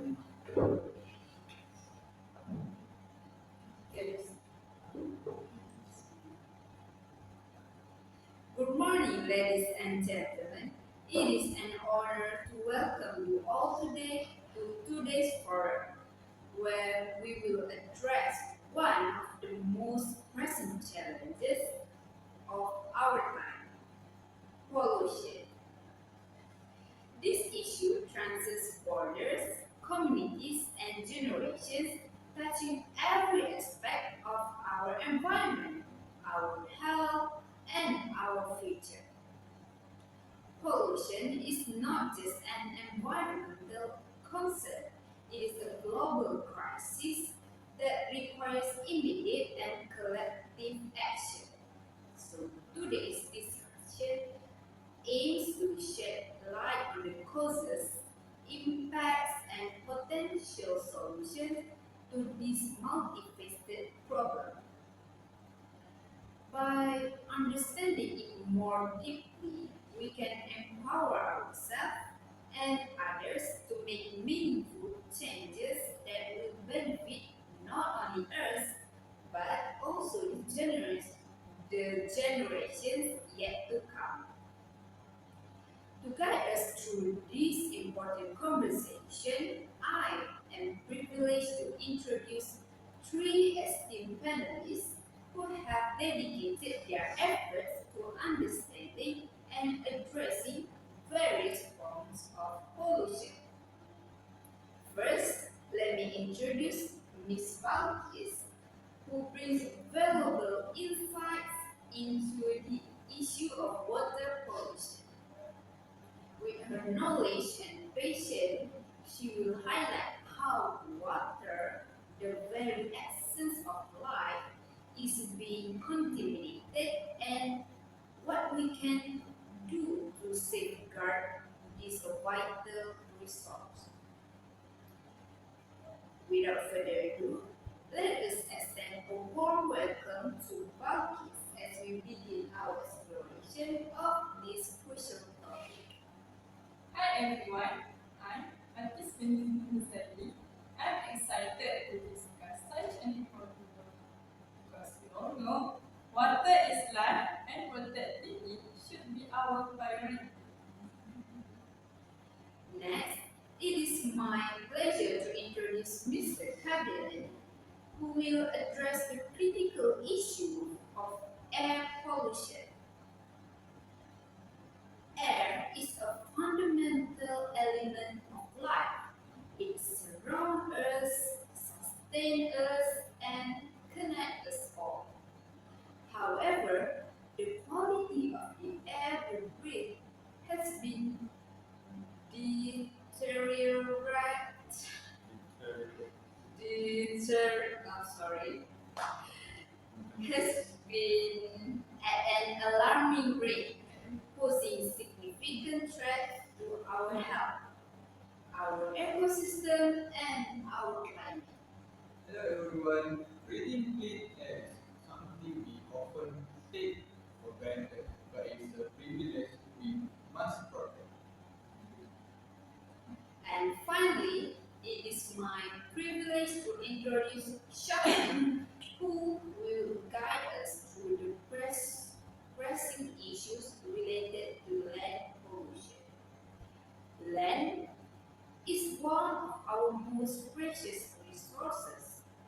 Good morning, ladies and gentlemen. It is an honor to welcome you all today to today's forum, where we will address one of the most pressing challenges of our time: pollution. This issue transcends borders, communities, and generations, touching every aspect of our environment, our health, and our future. Pollution is not just an environmental concern, it is a global crisis that requires immediate and collective action. So, today's discussion aims to shed light on the causes, impacts, and potential solutions to this multifaceted problem. By understanding it more deeply, we can empower ourselves and others to make meaningful changes that will benefit not only us but also the generations yet to come. To guide us through this important conversation, I am privileged to introduce three esteemed panelists who have dedicated their efforts to understanding and addressing various forms of pollution. First, let me introduce Ms. Balkis, who brings valuable insights into the issue of water pollution. With her knowledge and patience, she will highlight how water, the very essence of life, is being contaminated and what we can do to safeguard this vital resource. Without further ado, let us extend a warm welcome to Balkis as we begin our exploration of this crucial topic. Hi everyone, I'm Tesl. I'm excited to discuss such an important topic because we all know water is life and protecting it should be our priority. Next, it is my pleasure to introduce Mr. Kabilan, who will address the critical issue of air pollution. Air is a fundamental element of life. It surrounds us, sustains us, and connects us all. However, the quality of the air we breathe has been deteriorated. Sorry, has been at an alarming rate, posing significant threat to our health, our ecosystem, and our climate. Hello everyone, breathing clean air is something we often take for granted, but it's a privilege we must protect. And finally, it is my privilege to introduce Sharon, who will guide us through the pressing issues related to land pollution. Land is one of our most precious resources.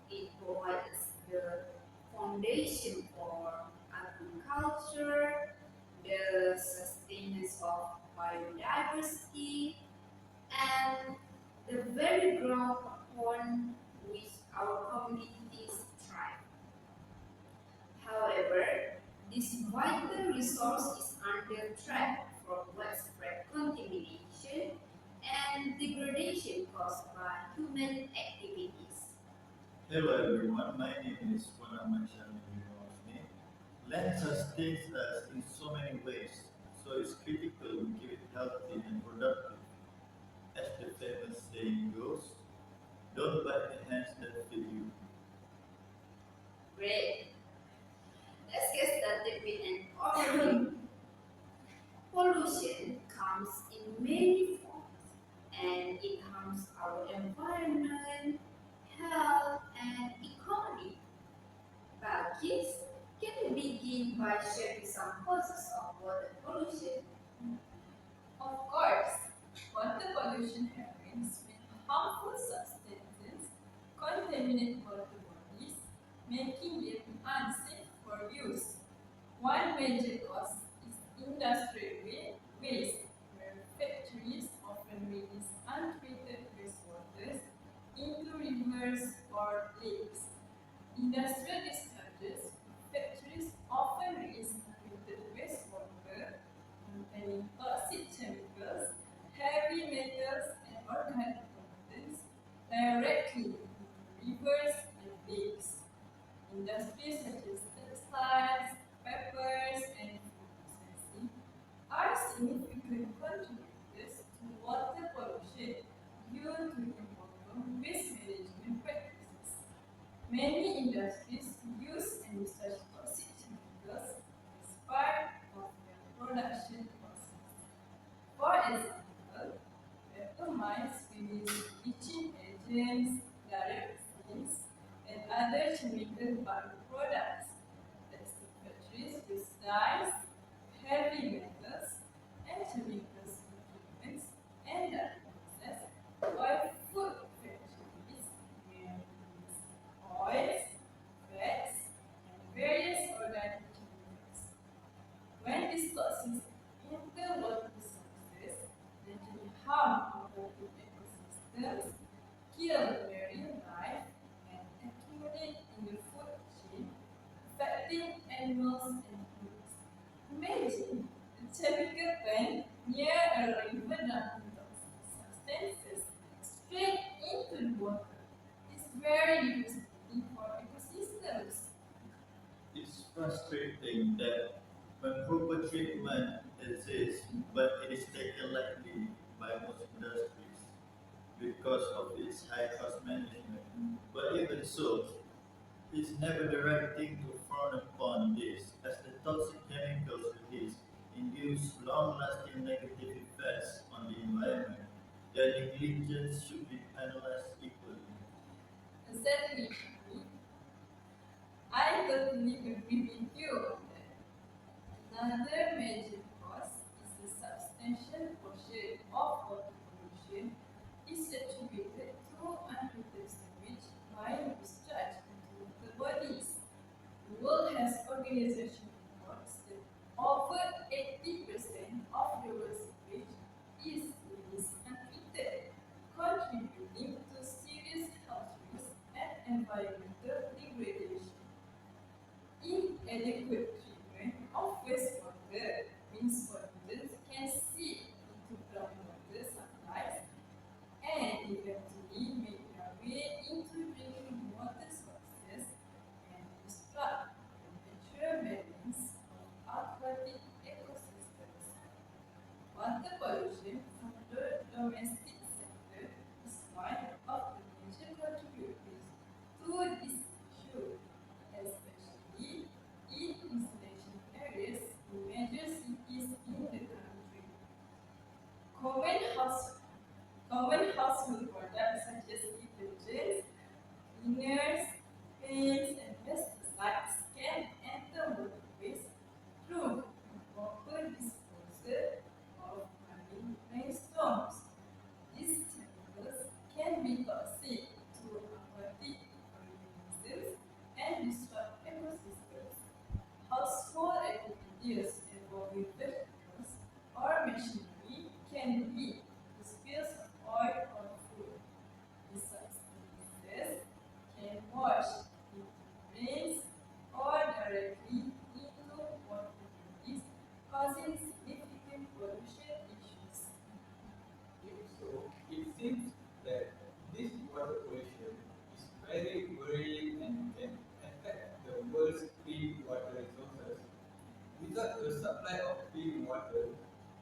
It provides the foundation for agriculture, the sustenance of biodiversity, and the very ground upon which our communities thrive. However, this vital resource is under threat from widespread contamination and degradation caused by human activities. Hello everyone, my name is Wanama Shamini. Land sustains us in so many ways, so it's critical we keep it healthy and productive. As the famous saying goes, don't bite the hands that feed you. Great. Let's get started with an overview. Pollution comes in many forms, and it harms our environment, health, and economy. But kids, can you begin by sharing some causes of water pollution? Of course, water pollution happens when harmful substances contaminate water bodies, making them unsafe for use. One major cause is industrial waste, where factories often release untreated wastewaters into rivers or lakes. Industrial discharges, factories often release untreated wastewater containing toxic chemicals, heavy metals, and organic pollutants directly into rivers and lakes. Industries such as textiles, peppers, and food processing are significant contributors to water pollution due to improper waste management practices. Many industries use and discharge toxic chemicals as part of their production process. For example, paper mines release bleaching agents, dioxins, and other chemical byproducts. Textile factories use dyes, heavy metals, and chemicals in treatments and dye process, while food factories use oils, fats, and various organic chemicals. When these toxins enter water sources, they can harm aquatic ecosystems, kill marine life, and accumulate in the food chain, affecting animals and humans. Imagine a chemical plant near a river dumping toxic substances straight into the water. It's very devastating for ecosystems. It's frustrating that when proper treatment exists, but it is taken lightly by most industries because of its high cost management. But even so, it's never the right thing to frown upon this, as the toxic chemicals released induce long-lasting negative effects on the environment. Their negligence should be penalized equally. Exactly. I totally agree with you on that. Another major cause is the substantial portion of water pollution is attributed to untreated sewage by discharge into water bodies. The World Health Organization reports that over 80% of the world's sewage is released untreated, contributing to serious health risks and environmental degradation. Inadequate treatment of wastewater means pollutants can seep into groundwater supplies and eventually make their way into drinking water sources and disrupt the natural balance of aquatic ecosystems. Water pollution from the domestic sector is one of the major contributors to this issue, especially in installation areas in major cities in the country. Common, house, common household products such as detergents, cleaners, paints, and pesticides can enter waterways through improper disposal of running rainstorms. These chemicals can be toxic to aquatic organisms and disrupt ecosystems. Household activities involving vegetables or machinery can lead to spills of oil or food. These substances can wash into drains or directly into water bodies, causing significant pollution issues. If so, it seems that this water pollution is very worrying and can affect the world's clean water resources. Without a supply of clean water,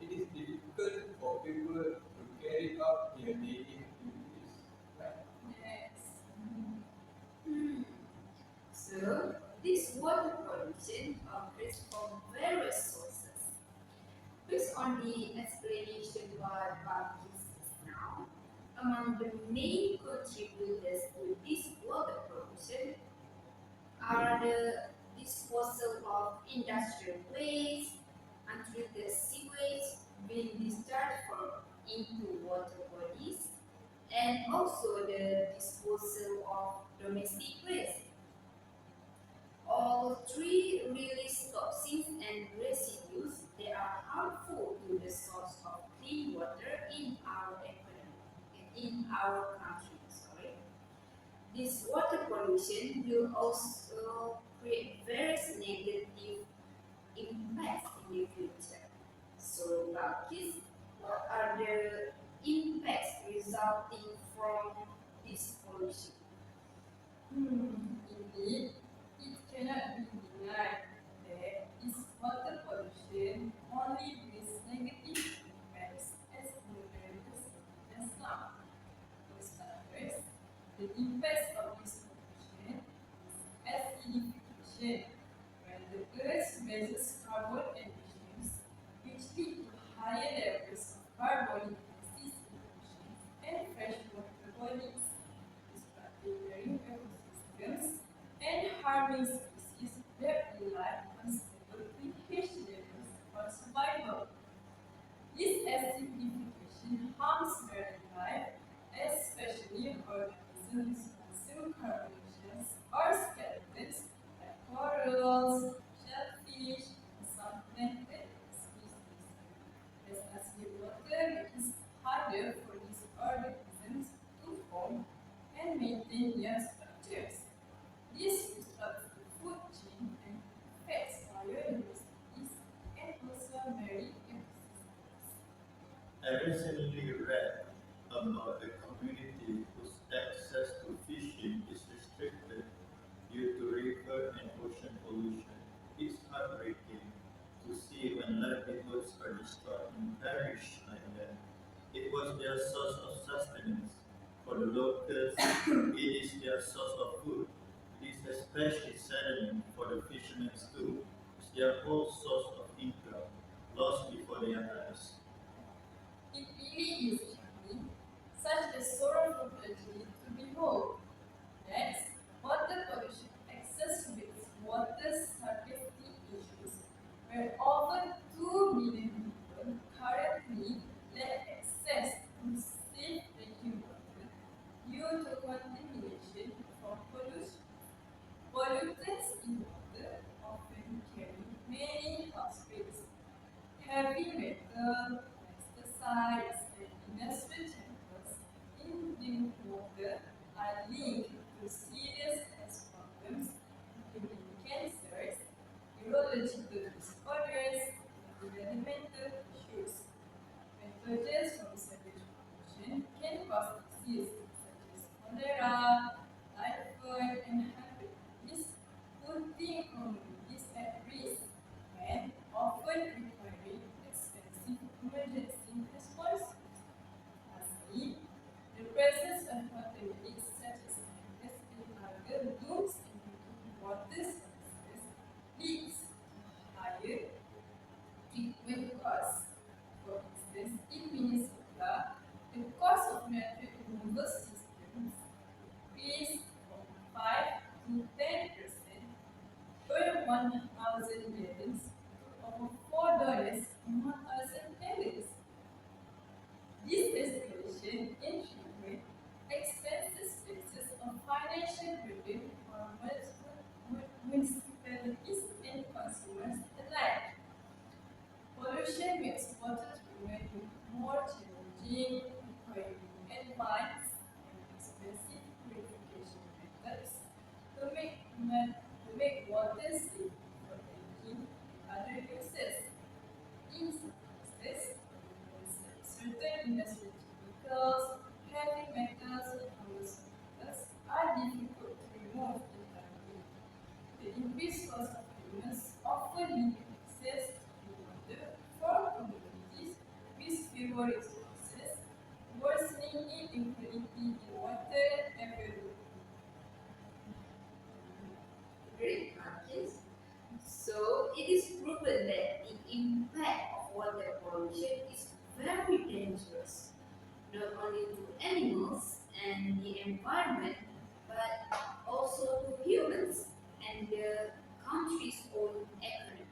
it is difficult for people to carry out their daily activities. Right? Yes. So, this water pollution occurs from various sources. Based on the explanation by Bob gives us now, Among the main contributors to this water pollution are the disposal of industrial waste, untreated sewage being discharged into water bodies, and also the disposal of domestic waste. All three release toxins and residues that are harmful to the source of clean water in our economy, in our country. Sorry. This water pollution will also create various negative impacts in the future. So, Balkis, what are the impacts resulting from this pollution? Indeed, it cannot be denied that this water pollution only brings negative impacts as polluters just now. For starters, the impacts of this pollution is acidification, when the earth raises carbon emissions, which lead to higher levels of carbonic acid in oceans and freshwater bodies, disrupting marine ecosystems and harming species that rely on stable pH levels for survival. This acidification harms marine life, especially organisms with some carbonaceous or skeletons like corals, shellfish, and some plankton species. As acidic water makes it harder for these organisms to form and maintain their structures. This disrupts the food chain and affects biodiversity and also marine ecosystems. I recently read about a community whose access to fishing is restricted due to river and ocean pollution. It's heartbreaking to see when livelihoods are destroyed in Parish Island. It was their source of sustenance. For the locals, it is their source of food. It is especially saddening for the fishermen too, as their whole source of income lost before their eyes. It really is shocking, such a sorrowful tragedy to behold. Next, water pollution exacerbates water scarcity issues, where over 2 million people currently lack access to safe drinking water due to contamination from pollution. Pollutants in water often carry many health risks. Heavy metal, pesticides, and industrial chemicals in drinking water are linked to serious health problems, including cancers, neurological disorders, and developmental issues. Pathogens from sewage pollution can cause diseases such as cholera, typhoid, and hepatitis, putting communities at risk and often requiring expensive emergency responses. Lastly, the presence of contaminants such as fungus and algal blooms in drinking water sources leads to higher treatment costs. For instance, in Minnesota, the cost of nitrate removal systems increased from 5 to 10% per 1,000 gallons to over $4 per 1,000 gallons. This escalation in treatment expenses places a financial burden on municipalities and consumers alike. Pollution makes water treatment more challenging, requiring advanced and expensive purification methods to make water safe for drinking and other uses. In some cases, certain industrial chemicals, heavy metals, and pharmaceuticals are difficult to remove entirely. The increased cost of treatments often limit access to water for communities with fewer resources, worsening inequality in water availability. Great, Marcus. So it is proven that the impact of water pollution is very dangerous, not only to animals and the environment, but also to humans and the country's own economy.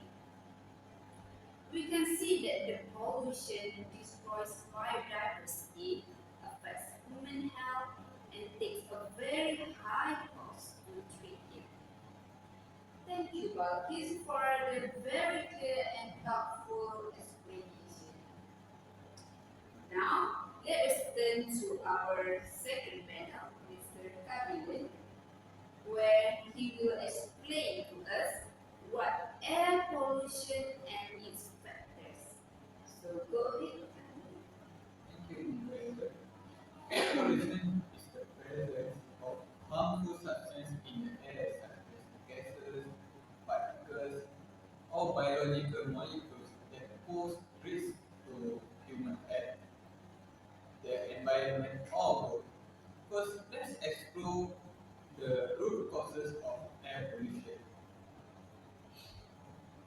We can see that the pollution destroys biodiversity, affects human health, and takes a very high cost to treat it. Thank you, Balkis, for the very clear and thoughtful explanation. Now, let us turn to our second panel, Mr. Kabilan, where he will explain to us what air pollution and its factors. So go ahead. Thank you, Mr. Air pollution is the presence of harmful substances in the air such as gases, particles, or biological molecules that pose risk to human health, the environment, or both. First, let's explore the root causes of air pollution.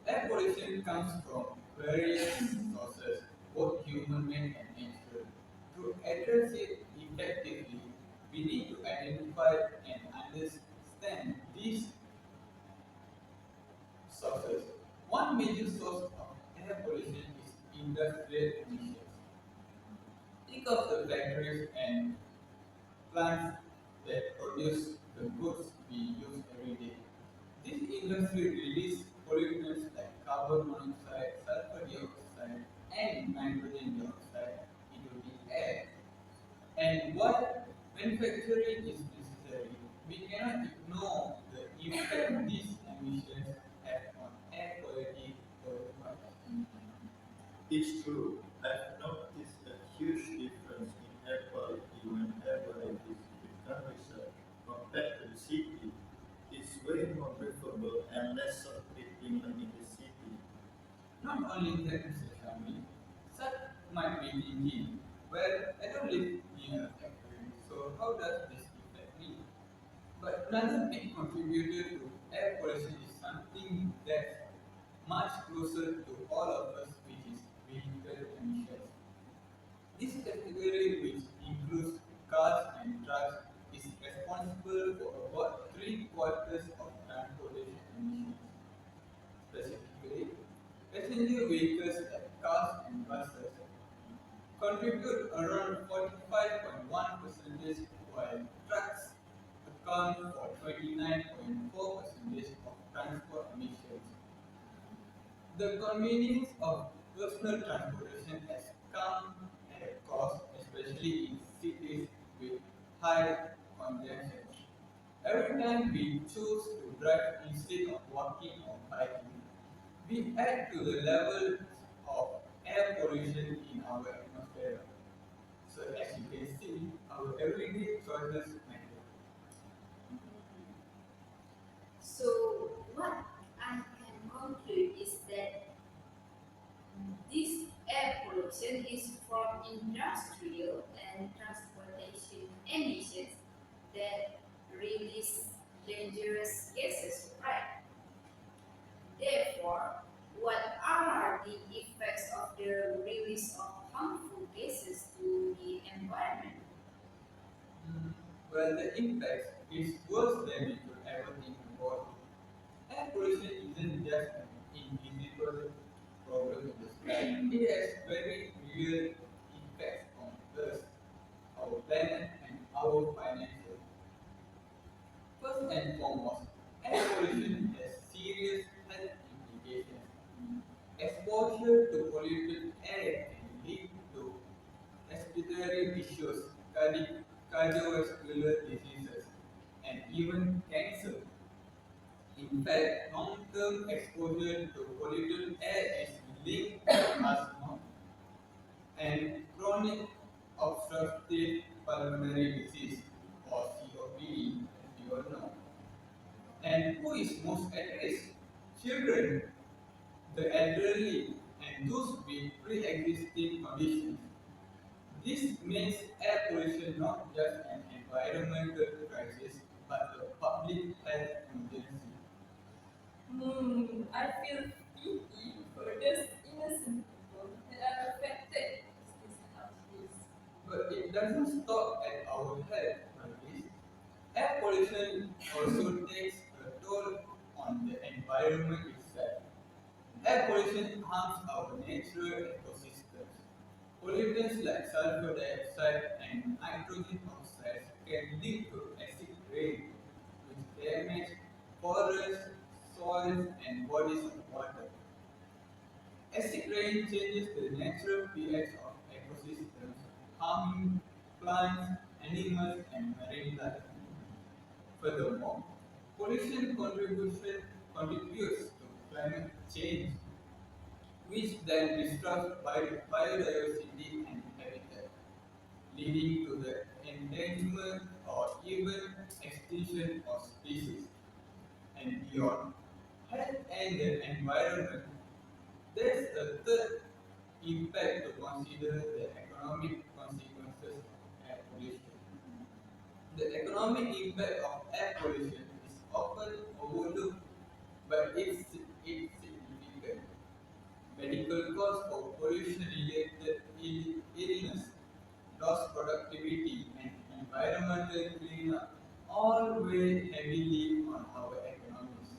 Air pollution comes from various sources, both human-made and natural. To address it effectively, we need to identify and understand these sources. One major source of air pollution is industrial emissions. Think of the factories and plants that produce the goods we use every day. These industries release pollutants like carbon monoxide, sulfur dioxide, and nitrogen dioxide into the air. And while manufacturing is necessary, we cannot ignore the impact these emissions have on air quality worldwide. It's true. I've noticed a huge difference in air quality whenever I visit the countryside compared to the city. It's way more breathable and less suffocating than in the city. Not only that, Mr. Shami, some might be thinking, well, I don't live near a factory, so how does this affect me? But another big contributor to air pollution is something that's much closer to all of us, which is vehicle emissions. This category, which includes cars and trucks, is responsible for about three quarters of transportation emissions. Specifically, passenger vehicles like cars and buses contribute around 45.1%, while trucks account for 29.4% of transport emissions. The convenience of personal transportation has come at a cost, especially in cities with high congestion. Every time we choose to drive instead of walking or biking, we add to the levels of air pollution in our atmosphere. So as you can see, our everyday choices matter. So, what I can conclude is that this air pollution is from industrial and transportation emissions that release dangerous gases, right? Therefore, what are the effects of the release of harmful gases to the environment? Mm, Well, the impact is worse than we could ever think about. Air pollution isn't just an invisible problem in the sky. It has very real effects on us, our planet, and our financial. First and foremost, air pollution has serious health implications. Exposure to polluted air can lead to respiratory issues, cardiovascular diseases, and even cancer. In fact, long-term exposure to polluted air is linked to asthma and chronic obstructive pulmonary disease or COPD, as you all know. And who is most at risk? Children, the elderly, and those with pre-existing conditions. This makes air pollution not just an environmental crisis, but a public health emergency. I feel pity for those innocent people that are affected by these health risks. But But it doesn't stop at our health, notice. Air pollution also takes a toll on the environment itself. Air pollution harms our natural ecosystems. Pollutants like sulfur dioxide and nitrogen oxides can lead to acid rain, which damage forests, soils, and bodies of water. Acid rain changes the natural pH of ecosystems, harming plants, animals, and marine life. Furthermore, pollution contributes to climate change, which then disrupts biodiversity and habitat, leading to the endangerment or even extinction of species and beyond. Health and the environment. There's a third impact to consider: the economic consequences of air pollution. The economic impact of air pollution is often overlooked, but it's significant. Medical costs for pollution-related illness, lost productivity, and environmental cleanup all weigh heavily on our economies.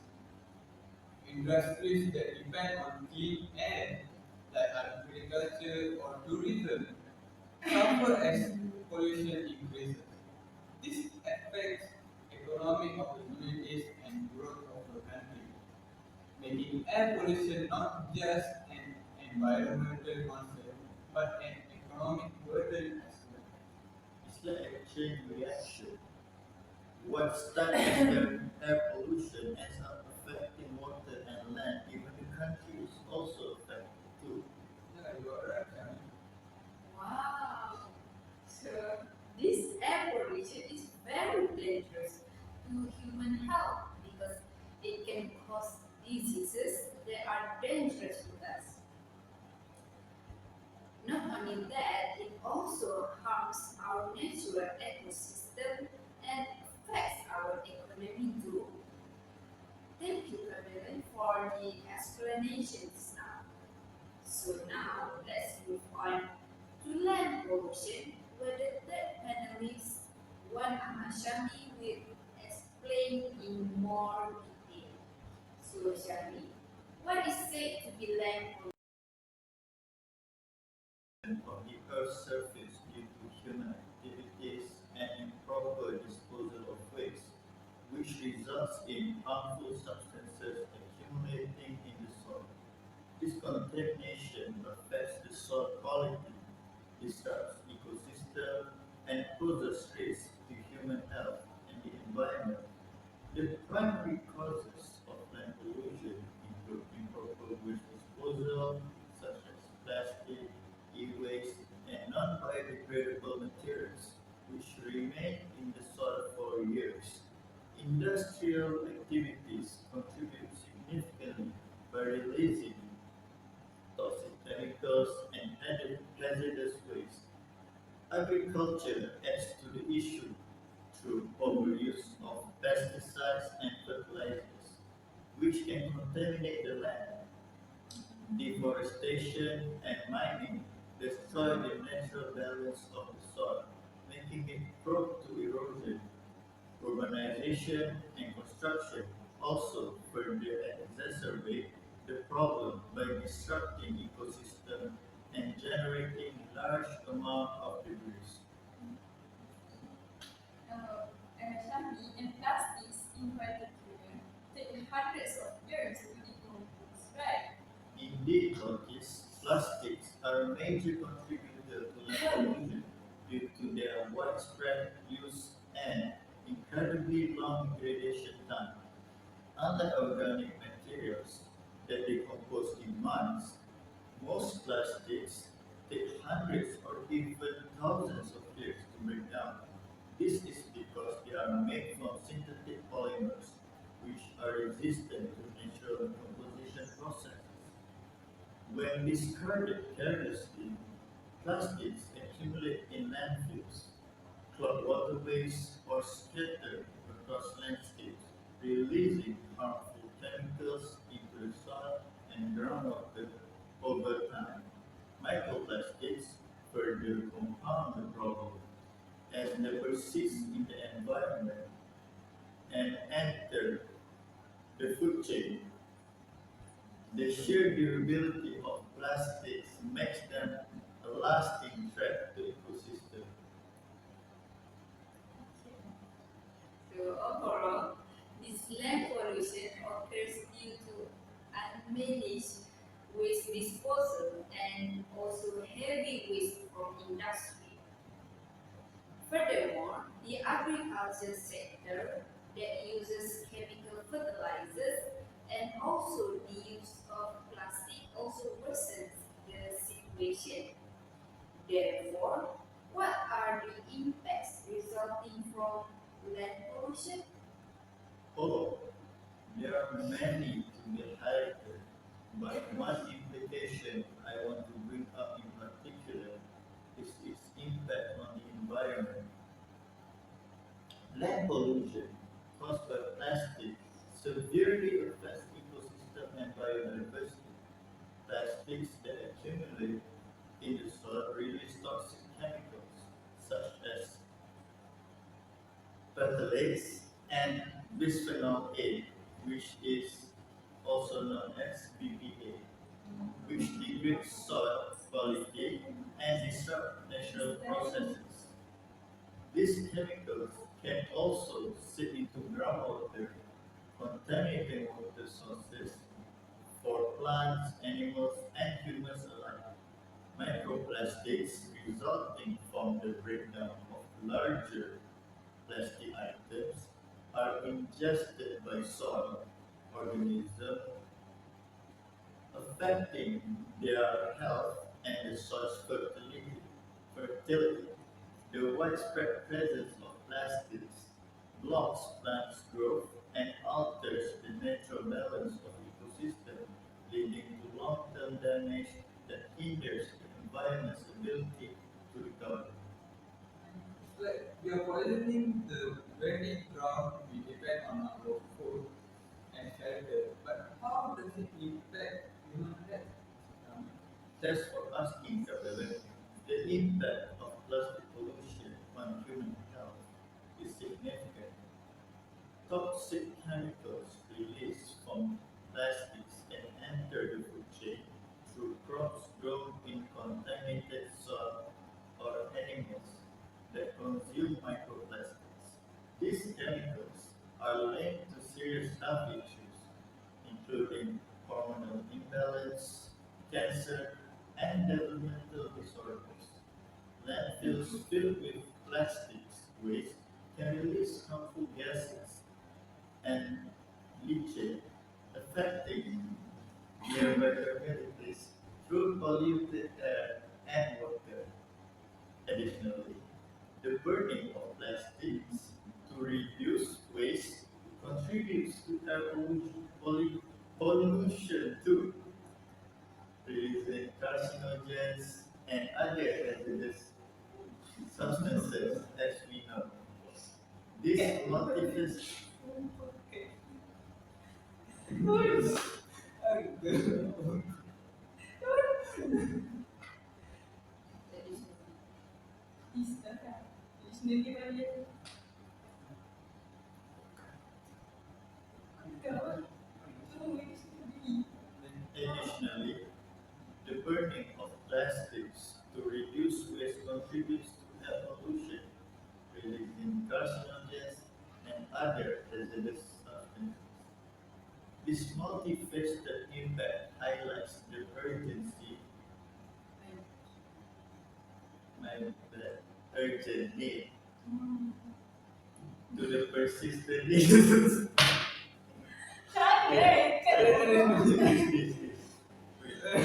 Industries that depend on clean air, like agriculture or tourism, suffer as pollution increases. This affects economic opportunities and growth of the country, making air pollution not just an environmental concern but an economic burden as well. It's like a chain reaction. What starts as air pollution ends up affecting water and land. Even the country is also affected too. Yeah, you are right. Wow. So this air pollution is very dangerous to human health because it can cause diseases that are dangerous to us. Not only that, it also harms our natural ecosystem and affects our economy too. Thank you, Camille, for the explanations now. So now let's move on to land pollution, where the third panelist, Wan Ahmad will explain in more detail. So Shami, what is said to be land pollution? Of the Earth's surface due to human activities and improper disposal of waste, which results in harmful substances accumulating in the soil. This contamination affects the soil quality, disrupts ecosystem, and poses risk to human health and the environment. The primary causes of land pollution include improper waste disposal, such as plastic, e-waste, and non-biodegradable materials, which remain in the soil for years. Industrial activities contribute significantly by releasing toxic chemicals and hazardous waste. Agriculture adds to the issue through overuse of pesticides and fertilizers, which can contaminate the land. Deforestation and mining destroy the natural balance of the soil, making it prone to erosion. Urbanization and construction also further exacerbate the problem by disrupting ecosystem and generating large amount of debris. Shami, and plastics in particular take hundreds of years to decompose, right? Indeed, Otis, plastics are a major contributor to land pollution due to their widespread use and incredibly long degradation time. Unlike organic materials that decompose in months, most plastics take hundreds or even thousands of years to break down. This is because they are made from synthetic polymers, which are resistant to natural decomposition processes. When discarded carelessly, plastics accumulate in landfills, clog waterways, or scatter across landscapes, releasing harmful chemicals into the soil and groundwater over time. Microplastics further compound the problem as they persist in the environment and enter the food chain. The sheer durability of plastics makes them a lasting threat to ecosystem. So overall, this land pollution occurs due to unmanaged waste disposal and also heavy waste from industry. Furthermore, the agriculture sector that uses chemical fertilizers and also the use of plastic also worsens the situation. Therefore, what are the impacts resulting from land pollution? Oh, there are many to be highlighted, but one implication I want to bring up in particular is its impact on the environment. Land pollution caused by plastic severely affects ecosystem and biodiversity. Plastics that accumulate in the soil release toxic chemicals such as phthalates and bisphenol A, which is also known as BPA, which degrades soil quality and disrupt natural processes. These chemicals can also seep into groundwater, contaminating water sources for plants, animals, and humans alike. Microplastics resulting from the breakdown of larger plastic items are ingested by soil organisms, affecting their health and the soil's fertility. The widespread presence of plastics blocks plants' growth and alters the natural balance of ecosystem, leading to long-term damage that hinders the environment's ability to recover. It's like we are poisoning the very ground we depend on our food and shelter. But how does it impact human health? Um, Thanks for asking, Kapil. The impact of plastic pollution on human health is significant. Toxic chemicals released from plastics can enter the food chain through crops grown in contaminated soil or animals that consume microplastics. These chemicals are linked to serious health issues, including hormonal imbalance, cancer, and developmental disorders. Landfills filled with plastics waste can release harmful gases and leachate, affecting nearby communities through polluted air and water. Additionally, the burning of plastics to reduce waste contributes to air pollution too, releasing carcinogens and other hazardous substances as we know. This multifaceted Additionally, the burning of plastics to reduce waste contributes to air pollution, releasing carcinogens and other hazardous substances. This multifaceted impact highlights the urgency, the urgent need to the persistent issues.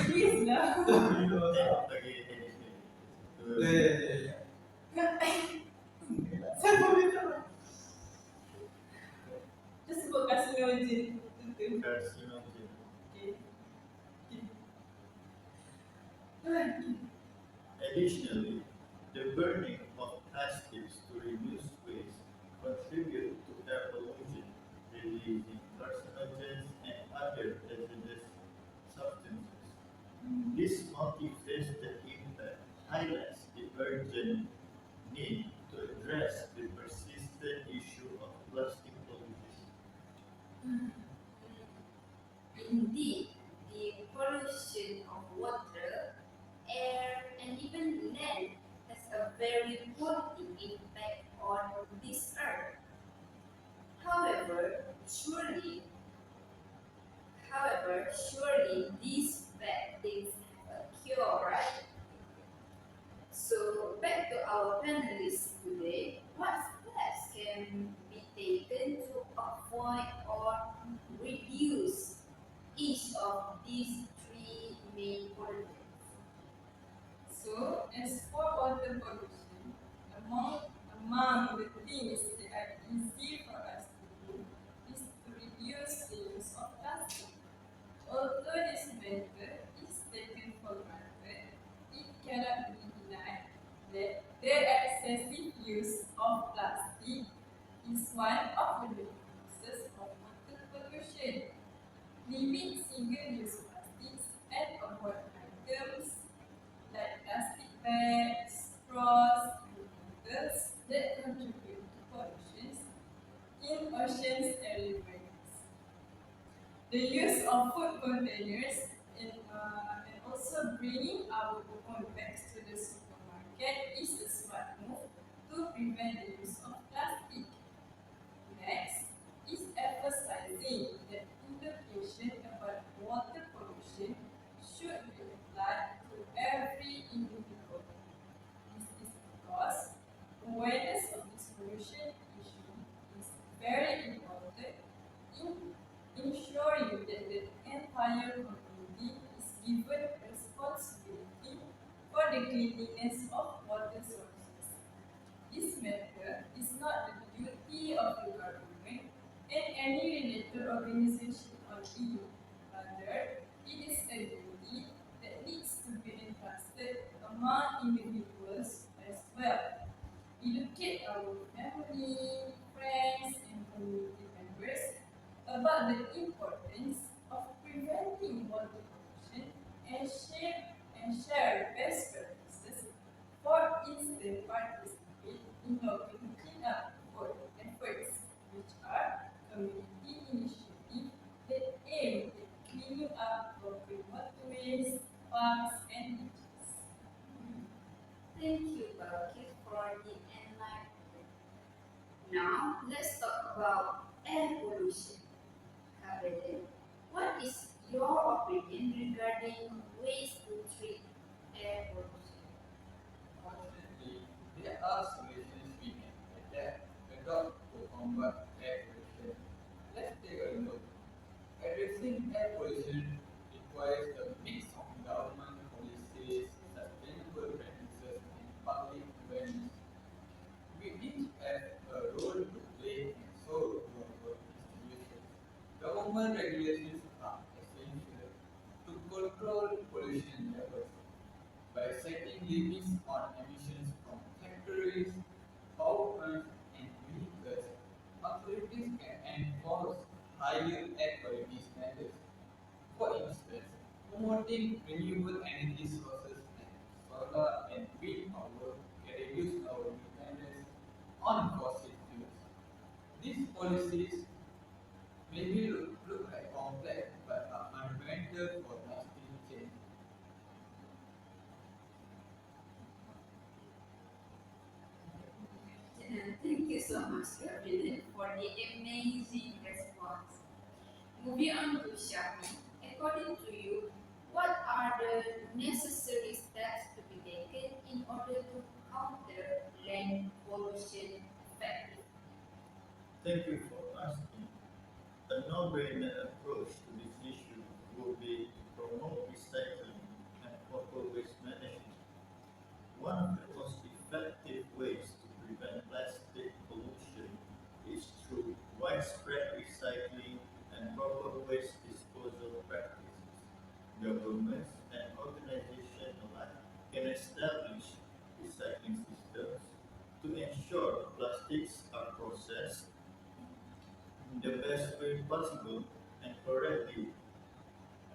Please no. Okay, yeah, yeah, yeah. Just sebut carcinogen. carcinogen. Okay. Additionally, the burning of plastics to reduce waste contribute to air pollution, releasing carcinogens and other hazardous substances. This multifaceted impact highlights urgent need to address the persistent issue of plastic pollution. Indeed, the pollution of water, air, and even land has a very positive impact on this earth. However, surely, surely these bad things have a cure, right? So back to our panelists today. What steps can be taken to avoid or reduce each of these three main pollutants? So, as for water pollution, among, among the things that are easy for us to do is to reduce the use of plastic. Although this method is taken for granted, it cannot be denied that the excessive use of plastic is one of the main causes of water pollution. Limit single-use plastics and avoid items like plastic bags, straws, and bottles that contribute to pollution in oceans and rivers. The use of food containers and also bringing our own bags to the supermarket is a smart move to prevent the use of plastic. Next is emphasizing that education about water pollution should be applied to every individual. This is because awareness of this pollution issue is very important in ensuring that the entire community is given responsibility for the cleanliness of water sources. This matter is not the duty of the government and any related organization or EU. Rather, it is a duty that needs to be entrusted among individuals as well. Educate our family, friends, and community members about the importance of preventing water pollution and share best practices. For instance, participate in local cleanup for efforts, which are community initiatives that aim at cleaning up local waterways, parks, and beaches. Thank you, Balkis, for the enlightenment. Now, let's talk about air pollution. Kabede, what is your opinion regarding ways to treat air pollution? Fortunately, there are solutions we can adopt to combat air pollution. Let's take a look. Addressing air pollution requires a mix of government policies, sustainable practices, and public awareness. We each have a role to play, and so do our institutions. Government regulations are essential to control pollution levels by setting limits on emissions from factories, power plants, and vehicles. Authorities can enforce higher air quality standards. For instance, promoting renewable energy sources like solar and wind power can reduce our dependence on fossil fuels. These policies may look like complex but are fundamental for lasting change. Thank you so much, Gabriel, for the amazing response. Moving on to Shami, according to you, what are the necessary steps to be taken in order to counter land pollution effectively? Thank you for asking. A no-brainer approach to this issue would be to promote recycling and proper waste management. One of the most effective ways to prevent plastic pollution is through widespread recycling and proper waste disposal practices. Governments and organizations alike can establish recycling systems to ensure plastics are processed in the best way possible and correctly,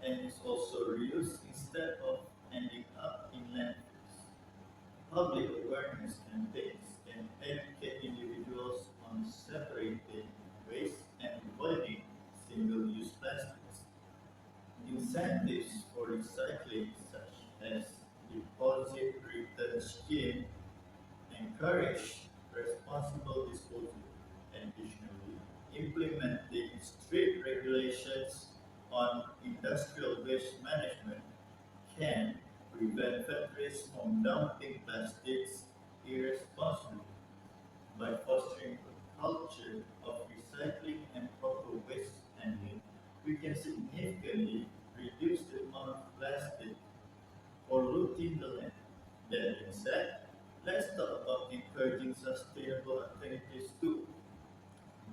and is also reused instead of ending up in landfills. Public awareness campaigns can educate individuals on separating waste and avoiding single-use plastics. Incentives for recycling, such as deposit return scheme, encourage responsible disposal. Additionally, implementing strict regulations on industrial waste management can prevent factories from dumping plastics irresponsibly. By fostering a culture of recycling and proper waste handling, we can significantly reduce the amount of plastic polluting the land. That being said, let's talk about encouraging sustainable alternatives too.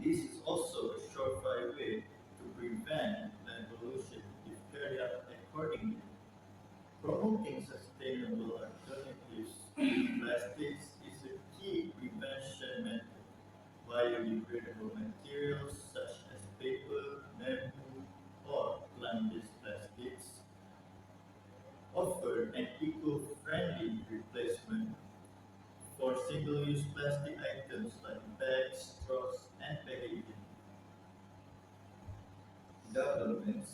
This is also a surefire way to prevent land pollution if carried out accordingly. Promoting sustainable alternatives to plastics is a key prevention method. Biodegradable materials such as paper, bamboo, or plant-based plastics offer an eco-friendly replacement for single-use plastic items like bags, straws, and packaging. Governments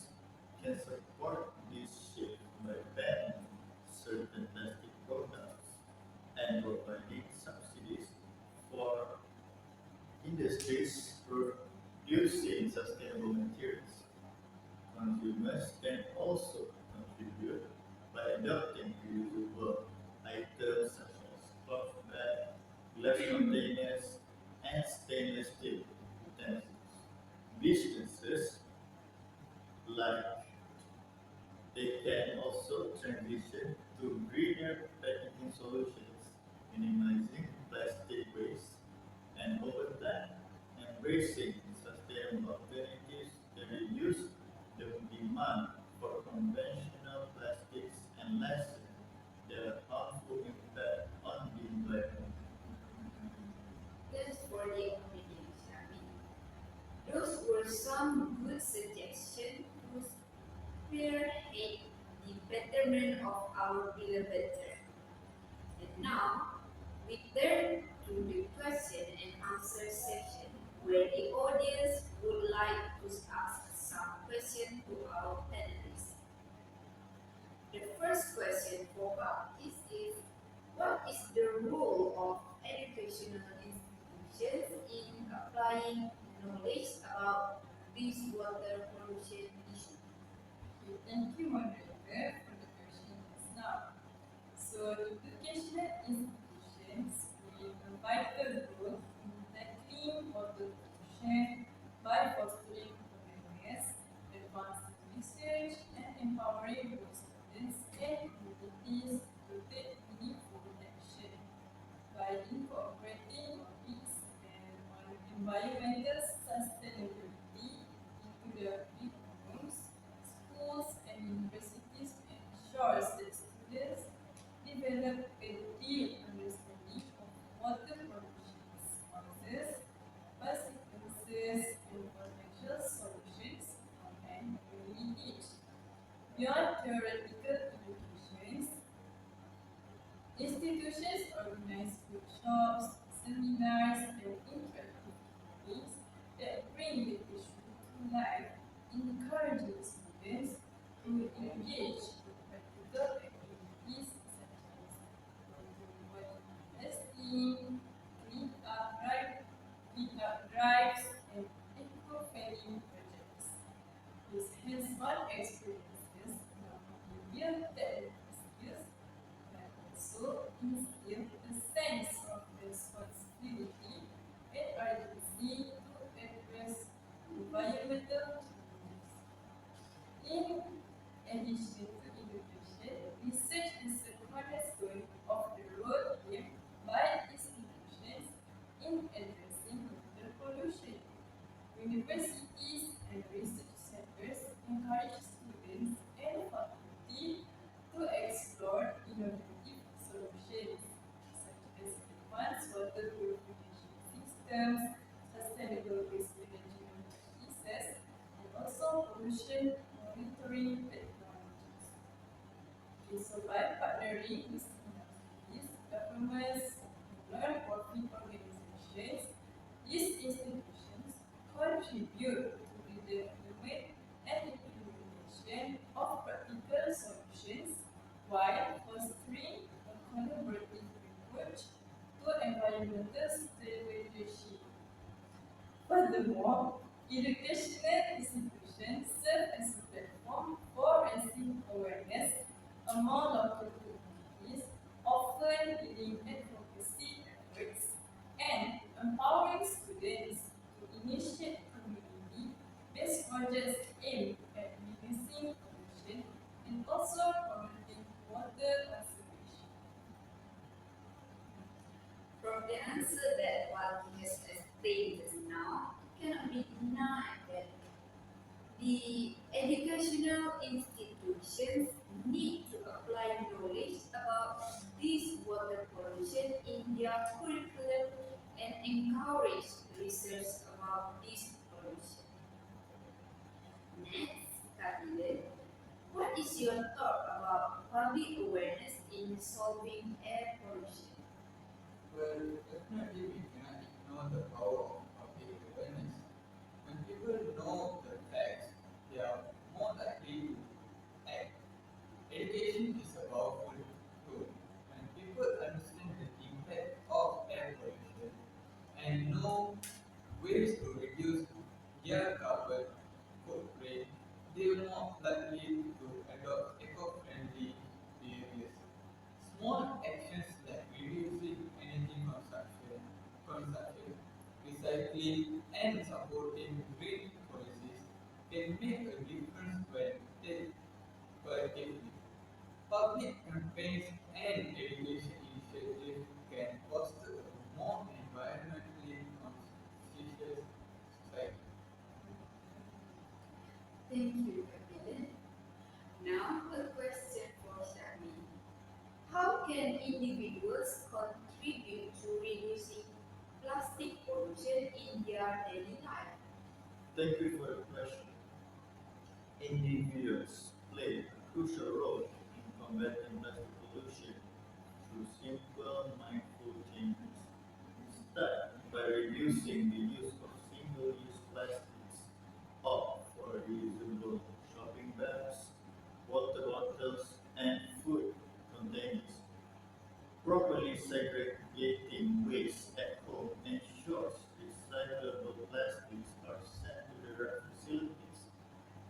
can support this shift by banning certain plastic products and providing subsidies for industries producing sustainable materials. Consumers can also contribute by adopting reusable items such as cloth bags, glass containers, and stainless steel utensils. Businesses like they can also transition to greener packaging solutions, minimizing plastic waste, and over time, embracing sustainable alternatives can reduce the demand for conventional plastics and lessen their harmful impact on the environment. Thanks for the opinion, Shami. Those were some good suggestions to spearhead the betterment of our beloved Earth. And now, we turn to the question and answer section where the audience would like to ask some questions to our panelists. The first question for Bob is what is the role of educational institutions in applying knowledge about this water pollution issue? Okay, thank you, moderator, for the questions now. So, educational institutions play a vital role in tackling water pollution by fostering awareness, advancing research, and empowering both students and communities to take meaningful action. By incorporating topics and on environmental sustainability into their curriculums, schools and universities ensures that students develop a deep understanding of water pollution's causes, consequences, and potential solutions on an early age. Beyond theoretical educations, institutions organize workshops, seminars, and interactive campaigns that bring the issue to life, encouraging students to engage in practical activities such as water testing, clean up drives, and eco-friendly projects. These hands-on experiences not only build technical skills but also instill a sense of responsibility and urgency to address environmental challenges. In addition to education, research is a cornerstone of the role played by institutions in addressing water pollution. Universities and research centers encourage students and faculty to explore innovative solutions such as advanced water purification systems, sustainable waste management practices, and also pollution monitoring technologies. Okay, so by partnering with industries, government autonomous, non-profit organizations, these institutions contribute to the development and implementation of practical solutions while fostering a collaborative approach to environmental stewardship. Furthermore, educational institutions serve as a platform for raising awareness among local communities, often leading advocacy efforts and empowering students to initiate community-based projects aimed at reducing pollution and also promoting water conservation. From the answer that Walter has explained just now, it cannot be denied that the educational institutions need to apply knowledge about this water pollution in their curriculum and encourage research about this pollution. Next, Kabile, what is your thought about public awareness in solving air pollution? Well, definitely we cannot ignore the power of public awareness. When people know the facts, they are more likely to act. Education is a powerful tool. When people understand the impact of air pollution and know ways to reduce their carbon footprint, they are more likely to adopt eco-friendly behaviors. Small actions like reducing energy consumption, recycling, and supporting green policies can make a difference when taken collectively. Public campaigns and education initiatives can foster a more environmentally conscious society. Thank you, Kabile. Now, a question for Shami. How can individuals contribute to reducing plastic pollution in their daily life? Thank you for the question. Individuals play a crucial role in combating plastic pollution through simple, mindful changes. Start by reducing the use of single-use plastics, opt for reusable shopping bags, water bottles, and food containers. Properly segregating waste at home ensures recyclable plastics are sent to the right facilities.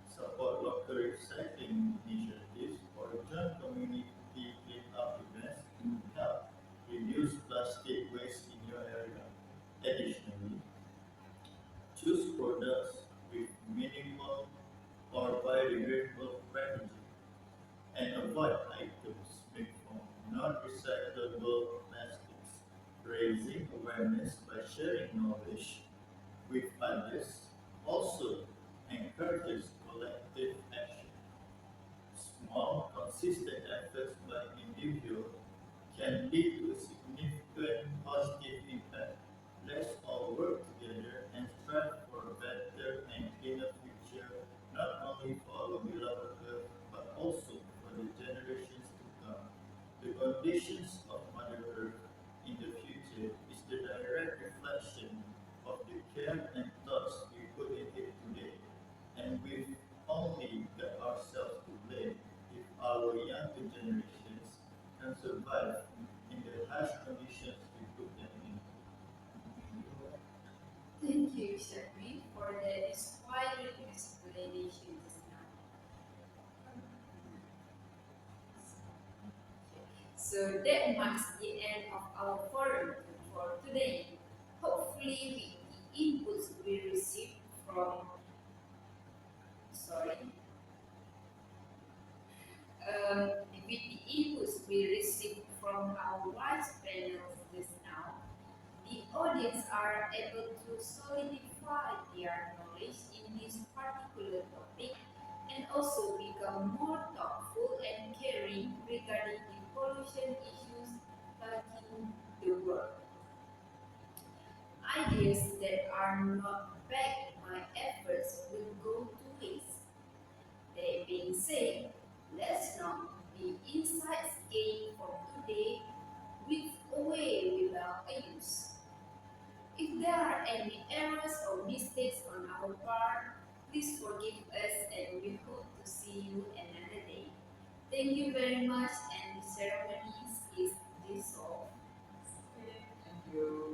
Support local recycling initiatives or join community cleanup events to help reduce plastic waste in your area. Additionally, choose products with minimal or biodegradable packaging and avoid items made from non-recyclable plastics. Raising awareness by sharing knowledge with others also encourages collective action. Small, consistent efforts by individuals can lead to a significant positive impact. Let's all work together and strive for a better and cleaner future, not only for our beloved Earth, but also for the generations to come. The conditions of Mother Earth in the future is the direct reflection of the care and thoughts we put in it today. And we've only got ourselves to blame if our younger generations can survive in the harsh conditions we put them in. Thank you, Shami, for the inspiring explanation just now. So that marks the end of our forum for today. Hopefully, with the inputs we received from, sorry, with the inputs we received from our wise panels just now, the audience are able to solidify their knowledge in this particular topic and also become more thoughtful and caring regarding the pollution issues plaguing the world. Ideas that are not backed by efforts will go to waste. That being said, let's not be insights gained from today with there are any errors or mistakes on our part, please forgive us and we hope to see you another day. Thank you very much and the ceremony is dissolved. Okay. Thank you.